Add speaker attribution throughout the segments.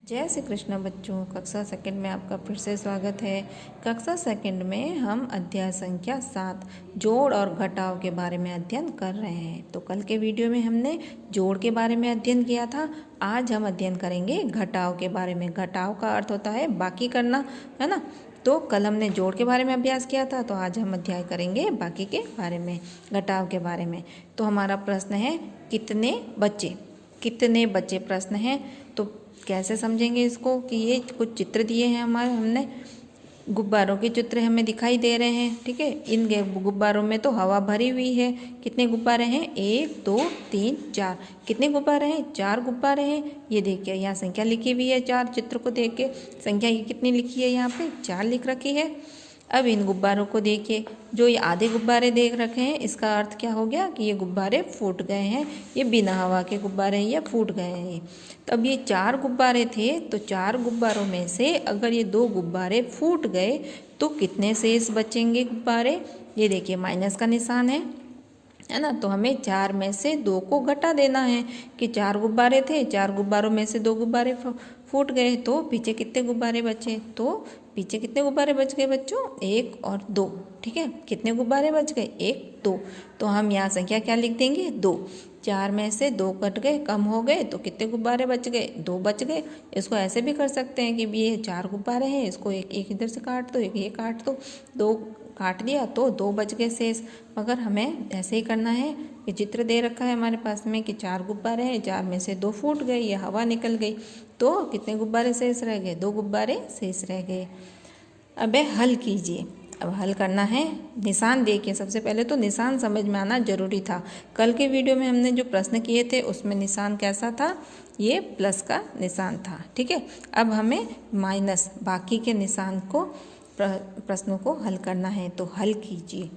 Speaker 1: जय श्री कृष्ण बच्चों, कक्षा सेकंड में आपका फिर से स्वागत है। कक्षा सेकंड में हम अध्याय संख्या 7 जोड़ और घटाव के बारे में अध्ययन कर रहे हैं। तो कल के वीडियो में हमने जोड़ के बारे में अध्ययन किया था। आज हम अध्ययन करेंगे घटाव के बारे में। घटाव का अर्थ होता है बाकी करना, है ना। तो कल हमने जोड़ के बारे में अभ्यास किया था, तो आज हम अध्याय करेंगे बाकी के बारे में, घटाव के बारे में। तो हमारा प्रश्न है कितने बच्चे प्रश्न है। तो कैसे समझेंगे इसको कि ये कुछ चित्र दिए हैं हमने गुब्बारों के चित्र हमें दिखाई दे रहे हैं, ठीक है। इन गुब्बारों में तो हवा भरी हुई है। कितने गुब्बारे हैं? 1 2 3 4। कितने गुब्बारे हैं? 4 गुब्बारे हैं। ये देखिए यहाँ संख्या लिखी हुई है। 4 चित्र को देख के संख्या ये कितनी लिखी है? यहाँ पे 4 लिख रखी है। अब इन गुब्बारों को देखिए, जो ये आधे गुब्बारे देख रखे हैं, इसका अर्थ क्या हो गया कि ये गुब्बारे फूट गए हैं। ये बिना हवा के गुब्बारे हैं या फूट गए हैं ये। तो अब ये 4 गुब्बारे थे, तो 4 गुब्बारों में से अगर ये 2 गुब्बारे फूट गए तो कितने शेष बचेंगे गुब्बारे? ये देखिए माइनस का निशान है ना। तो हमें 4 में से 2 को घटा देना है कि 4 गुब्बारे थे, 4 गुब्बारों में से 2 गुब्बारे फूट गए, तो पीछे कितने गुब्बारे बचे? तो पीछे कितने गुब्बारे बच गए बच्चों? 1 और 2, ठीक है। कितने गुब्बारे बच गए? 1 2। तो हम यहाँ संख्या क्या लिख देंगे? 2। 4 में से 2 कट गए, कम हो गए, तो कितने गुब्बारे बच गए? 2 बच गए। इसको ऐसे भी कर सकते हैं कि ये 4 गुब्बारे हैं, इसको एक इधर से काट दो, एक ये काट दो, 2 काट दिया तो 2 बच गए शेष। मगर हमें ऐसे ही करना है कि चित्र दे रखा है हमारे पास में कि 4 गुब्बारे हैं, 4 में से 2 फूट गए, ये हवा निकल गई, तो कितने गुब्बारे शेष रह गए? 2 गुब्बारे शेष रह गए। अब हल कीजिए। अब हल करना है, निशान देखिए। सबसे पहले तो निशान समझ में आना जरूरी था। कल के वीडियो में हमने जो प्रश्न किए थे उसमें निशान कैसा था? ये प्लस का निशान था, ठीक है। अब हमें माइनस बाकी के निशान को प्रश्नों को हल करना है। तो हल कीजिए।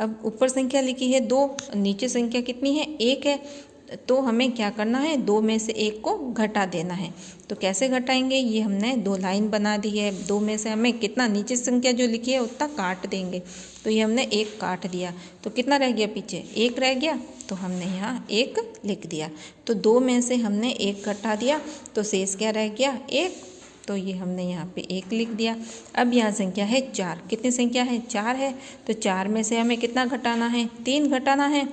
Speaker 1: अब ऊपर संख्या लिखी है 2, नीचे संख्या कितनी है? 1 है। तो हमें क्या करना है? 2 में से 1 को घटा देना है। तो कैसे घटाएंगे? ये हमने 2 लाइन बना दी है। 2 में से हमें कितना नीचे संख्या जो लिखी है उतना काट देंगे। तो ये हमने 1 काट दिया, तो कितना रह गया पीछे? 1 रह गया, तो हमने यहाँ 1 लिख दिया। तो 2 में से हमने 1 घटा दिया, तो शेष क्या रह गया? 1। तो ये हमने यहाँ पे 1 लिख दिया। अब यहाँ संख्या है 4। कितनी संख्या है? 4 है। तो 4 में से हमें कितना घटाना है? 3 घटाना है।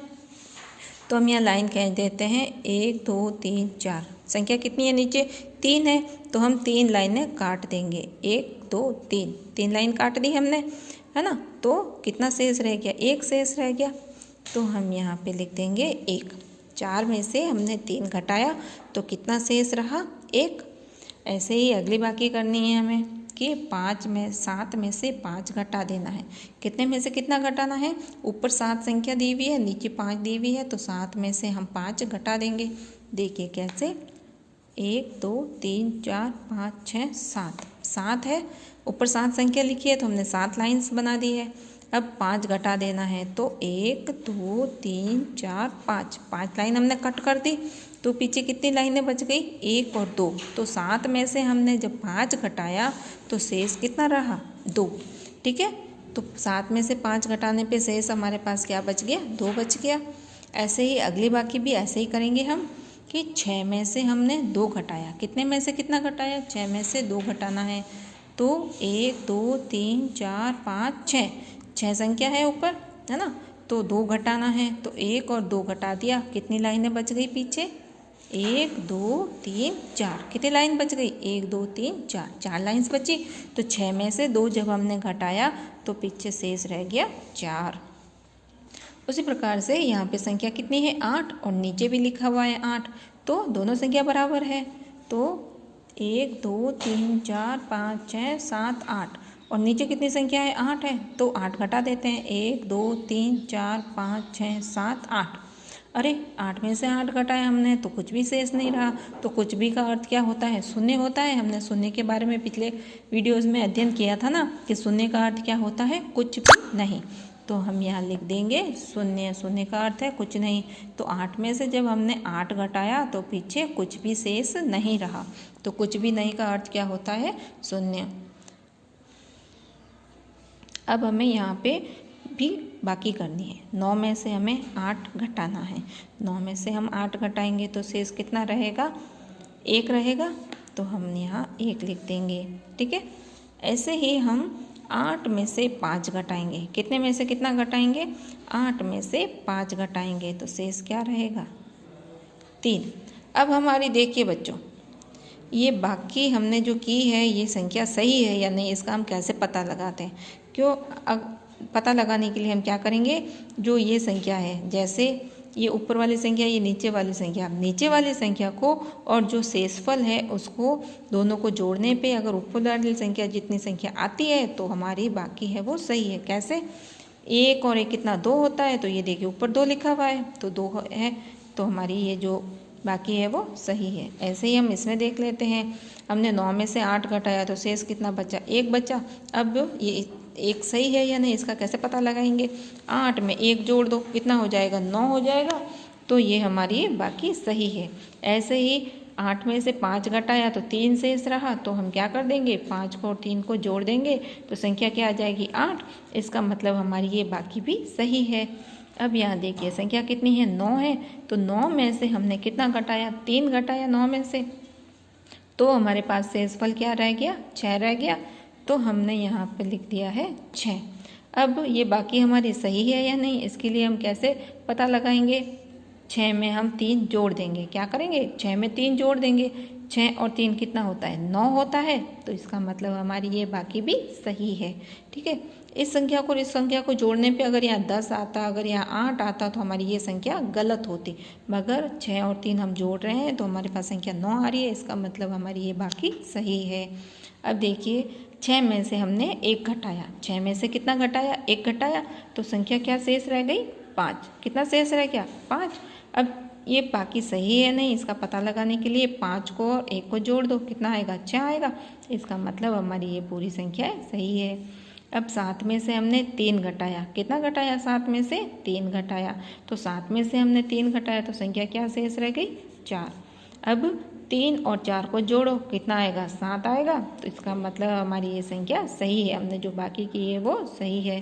Speaker 1: तो हम यहाँ लाइन कह देते हैं 1 2 3 4। संख्या कितनी है नीचे? 3 है। तो हम 3 लाइनें काट देंगे, 1 2 3। 3 लाइन काट दी हमने, है ना। तो कितना शेष रह गया? 1 शेष रह गया। तो हम यहाँ पे लिख देंगे 1। 4 में से हमने 3 घटाया, तो कितना शेष रहा? 1। ऐसे ही अगली बाकी करनी है हमें कि 7 में से 5 घटा देना है। कितने में से कितना घटाना है? ऊपर 7 संख्या दी हुई है, नीचे 5 दी हुई है, तो 7 में से हम 5 घटा देंगे। देखिए कैसे? 1 2 3 4 5 6 7। 7 है, ऊपर 7 संख्या लिखी है, तो हमने 7 लाइन्स बना दी है। अब 5 घटा देना है, तो 1 2 3 4 5। 5 लाइन हमने कट कर दी, तो पीछे कितनी लाइनें बच गई? 1 और 2। तो 7 में से हमने जब 5 घटाया तो शेष कितना रहा? 2, ठीक है। तो 7 में से 5 घटाने पे शेष हमारे पास क्या बच गया? 2 बच गया। ऐसे ही अगली बाकी भी ऐसे ही करेंगे हम कि 6 में से हमने 2 घटाया। कितने में से कितना घटाया? 6 में से 2 घटाना है। तो 1 2 3 4 5 6। 6 संख्या है ऊपर, है ना। तो 2 घटाना है, तो 1 और 2 घटा दिया। कितनी लाइनें बच गई पीछे? 1 2 3 4। कितनी लाइन बच गई? 1 2 3 4। 4 लाइन्स बची। तो 6 में से 2 जब हमने घटाया तो पीछे शेष रह गया 4। उसी प्रकार से यहाँ पे संख्या कितनी है? 8, और नीचे भी लिखा हुआ है 8। तो दोनों संख्या बराबर है। तो 1 2 3 4 5 6 7 8, और नीचे कितनी संख्या है? 8 है। तो 8 घटा देते हैं, 1 2 3 4 5 6 7 8। अरे 8 में से 8 घटाया हमने तो कुछ भी शेष नहीं रहा। तो कुछ भी का अर्थ क्या होता है? शून्य होता है। हमने शून्य के बारे में पिछले वीडियोज़ में अध्ययन किया था ना कि शून्य का अर्थ क्या होता है? कुछ भी नहीं। तो हम यहाँ लिख देंगे शून्य। शून्य का अर्थ है कुछ नहीं। तो 8 में से जब हमने 8 घटाया तो पीछे कुछ भी शेष नहीं रहा। तो कुछ भी नहीं का अर्थ क्या होता है? शून्य। अब हमें यहाँ पे भी बाकी करनी है। 9 में से हमें 8 घटाना है। 9 में से हम 8 घटाएंगे तो शेष कितना रहेगा? 1 रहेगा। तो हम यहाँ 1 लिख देंगे। ठीक है, ऐसे ही हम 8 में से 5 घटाएंगे। कितने में से कितना घटाएंगे? 8 में से 5 घटाएंगे तो शेष क्या रहेगा? 3। अब हमारी देखिए बच्चों, ये बाकी हमने जो की है ये संख्या सही है या नहीं, इसका हम कैसे पता लगाते हैं? क्यों पता लगाने के लिए हम क्या करेंगे, जो ये संख्या है, जैसे ये ऊपर वाली संख्या, ये नीचे वाली संख्या, नीचे वाली संख्या को और जो शेषफल है उसको दोनों को जोड़ने पे अगर ऊपर वाली संख्या जितनी संख्या आती है तो हमारी बाकी है वो सही है। कैसे? 1 और 1 कितना? 2 होता है, तो ये देखिए ऊपर 2 लिखा हुआ है तो 2 है, तो हमारी ये जो बाकी है वो सही है। ऐसे ही हम इसमें देख लेते हैं, हमने 9 में से 8 घटाया तो शेष कितना बचा? 1 बचा। अब ये 1 सही है या नहीं, इसका कैसे पता लगाएंगे? 8 में 1 जोड़ दो, कितना हो जाएगा? 9 हो जाएगा, तो ये हमारी बाकी सही है। ऐसे ही 8 में से 5 घटाया तो 3 शेष रहा, तो हम क्या कर देंगे? 5 को और 3 को जोड़ देंगे तो संख्या क्या आ जाएगी? 8। इसका मतलब हमारी ये बाकी भी सही है। अब यहाँ देखिए संख्या कितनी है? 9 है, तो 9 में से हमने कितना घटाया? 3 घटाया 9 में से, तो हमारे पास शेषफल क्या रह गया? 6 रह गया, तो हमने यहाँ पे लिख दिया है 6। अब ये बाकी हमारी सही है या नहीं, इसके लिए हम कैसे पता लगाएंगे? 6 में हम 3 जोड़ देंगे। क्या करेंगे? 6 में 3 जोड़ देंगे। 6 और 3 कितना होता है? 9 होता है, तो इसका मतलब हमारी ये बाकी भी सही है। ठीक है, इस संख्या को इस संख्या को जोड़ने पे अगर यहाँ 10 आता, अगर यहाँ 8 आता तो हमारी ये संख्या गलत होती, मगर 6 और 3 हम जोड़ रहे हैं तो हमारे पास संख्या 9 आ रही है, इसका मतलब हमारी ये बाकी सही है। अब देखिए 6 में से हमने 1 घटाया, 6 में से कितना घटाया? 1 घटाया, तो संख्या क्या शेष रह गई? 5। कितना शेष रह गया? 5। अब ये बाकी सही है नहीं, इसका पता लगाने के लिए 5 को और 1 को जोड़ दो, कितना आएगा? 6 आएगा। इसका मतलब हमारी ये पूरी संख्या सही है। अब 7 में से हमने 3 घटाया, कितना घटाया? 7 में से 3 घटाया, तो 7 में से हमने 3 घटाया तो संख्या क्या शेष रह गई? 4। अब 3 और 4 को जोड़ो, कितना आएगा? 7 आएगा, तो इसका मतलब हमारी ये संख्या सही है, हमने जो बाकी की है वो सही है।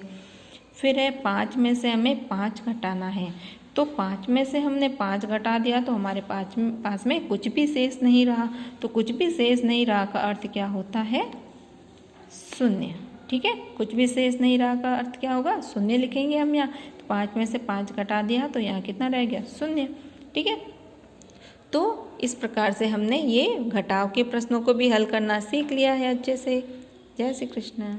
Speaker 1: फिर है 5 में से हमें 5 घटाना है, तो 5 में से हमने 5 घटा दिया तो हमारे पास में कुछ भी शेष नहीं रहा, तो कुछ भी शेष नहीं रहा का अर्थ क्या होता है? शून्य। ठीक है, कुछ भी शेष नहीं रहा का अर्थ क्या होगा? शून्य लिखेंगे हम यहाँ। तो 5 में से 5 घटा दिया तो यहाँ कितना रह गया? शून्य। ठीक है, तो इस प्रकार से हमने ये घटाव के प्रश्नों को भी हल करना सीख लिया है अच्छे से। जय श्री कृष्ण।